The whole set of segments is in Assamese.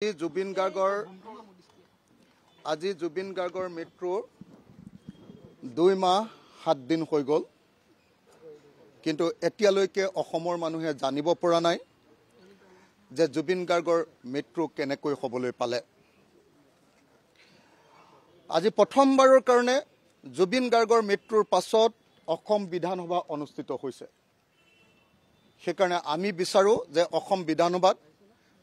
জুবিন গাৰ্গৰ মৃত্যুৰ 2 মাহ 7 দিন হৈ গ'ল কিন্তু এতিয়ালৈকে অসমৰ মানুহে জানিব পৰা নাই যে জুবিন গাৰ্গৰ মৃত্যু কেনেকৈ হ'বলৈ পালে। আজি প্ৰথমবাৰৰ কাৰণে জুবিন গাৰ্গৰ মৃত্যুৰ পাছত অসম বিধানসভা অনুষ্ঠিত হৈছে। সেইকাৰণে আমি বিচাৰো যে অসম বিধানসভাত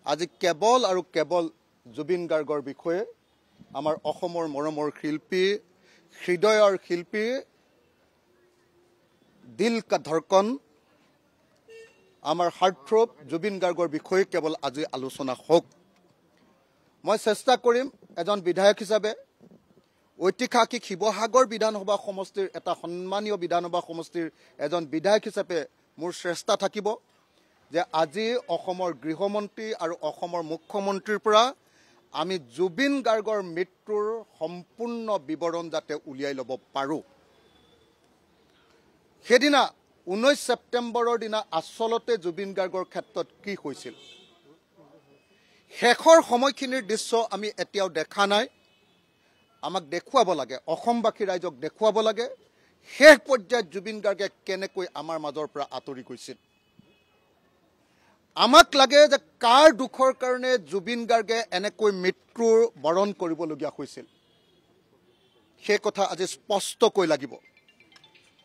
আজি কেৱল আৰু কেৱল জুবিন গাৰ্গৰ বিষয়ে আমাৰ অসমৰ মৰমৰ শিল্পী হৃদয়ৰ শিল্পী দিল কা ধড়কন আমাৰ হাৰ্টথ্ৰব জুবিন গাৰ্গৰ বিষয়ে কেৱল আজি আলোচনা হোক। মই চেষ্টা কৰিম এজন বিধায়ক হিচাপে ঐতিহাসিক শিৱসাগৰ বিধানসভা সমষ্টিৰ এটা সন্মানীয় বিধানসভা সমষ্টিৰ এজন বিধায়ক হিচাপে মোৰ চেষ্টা থাকিব যে আজি অসমৰ গৃহমন্ত্ৰী আৰু অসমৰ মুখ্যমন্ত্ৰীৰ পৰা আমি জুবিন গাৰ্গৰ মৃত্যুৰ সম্পূৰ্ণ বিৱৰণ যাতে উলিয়াই ল'ব পাৰোঁ। সেইদিনা 19 ছেপ্টেম্বৰৰ দিনা আচলতে জুবিন গাৰ্গৰ ক্ষেত্ৰত কি হৈছিল শেষৰ সময়খিনিৰ দৃশ্য আমি এতিয়াও দেখা নাই। আমাক দেখুৱাব লাগে, অসমবাসী ৰাইজক দেখুৱাব লাগে শেষ পৰ্যায়ত জুবিন গাৰ্গে কেনেকৈ আমাৰ মাজৰ পৰা আঁতৰি গৈছিল। আমাক লাগে যে কাৰ দুখৰ কাৰণে জুবিন গাৰ্গে এনেকৈ মৃত্যুৰ বৰণ কৰিবলগীয়া হৈছিল সেই কথা আজি স্পষ্টকৈ লাগিব।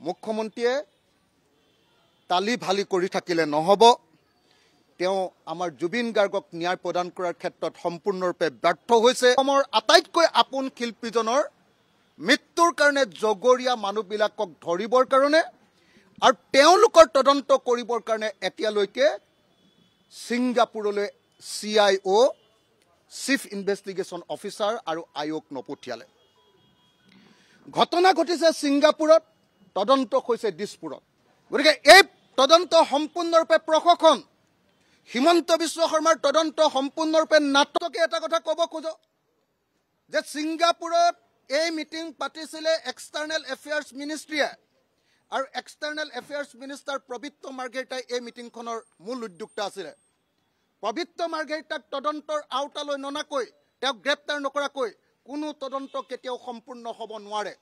মুখ্যমন্ত্ৰীয়ে তালি ভালি কৰি থাকিলে নহ'ব। তেওঁ আমাৰ জুবিন গাৰ্গক ন্যায় প্ৰদান কৰাৰ ক্ষেত্ৰত সম্পূৰ্ণৰূপে ব্যৰ্থ হৈছে। অসমৰ আটাইতকৈ আপোন শিল্পীজনৰ মৃত্যুৰ কাৰণে জগৰীয়া মানুহবিলাকক ধৰিবৰ কাৰণে আৰু তেওঁলোকৰ তদন্ত কৰিবৰ কাৰণে এতিয়ালৈকে ছিংগাপুৰলৈ CIO চিফ ইনভেষ্টিগেশ্যন অফিচাৰ আৰু আয়োগ নপঠিয়ালে। ঘটনা ঘটিছে ছিংগাপুৰত, তদন্ত হৈছে দিছপুৰত। গতিকে এই তদন্ত সম্পূৰ্ণৰূপে প্ৰশাসন হিমন্ত বিশ্ব শৰ্মাৰ তদন্ত সম্পূৰ্ণৰূপে নাটকে এটা কথা ক'ব খোজো যে ছিংগাপুৰত এই মিটিং পাতিছিলে এক্সটাৰ্নেল এফেয়াৰ্ছ মিনিষ্ট্ৰীয়ে আৰু এক্সটাৰ্নেল এফেয়াৰ্ছ মিনিষ্টাৰ পবিত্ৰ মাৰ্ঘেৰিটাই এই মিটিংখনৰ মূল উদ্যোক্তা আছিলে। পবিত্ৰ মাৰ্ঘেৰিটাক তদন্তৰ আওতালৈ ননাকৈ তেওঁক গ্ৰেপ্তাৰ নকৰাকৈ কোনো তদন্ত কেতিয়াও সম্পূৰ্ণ হ'ব নোৱাৰে।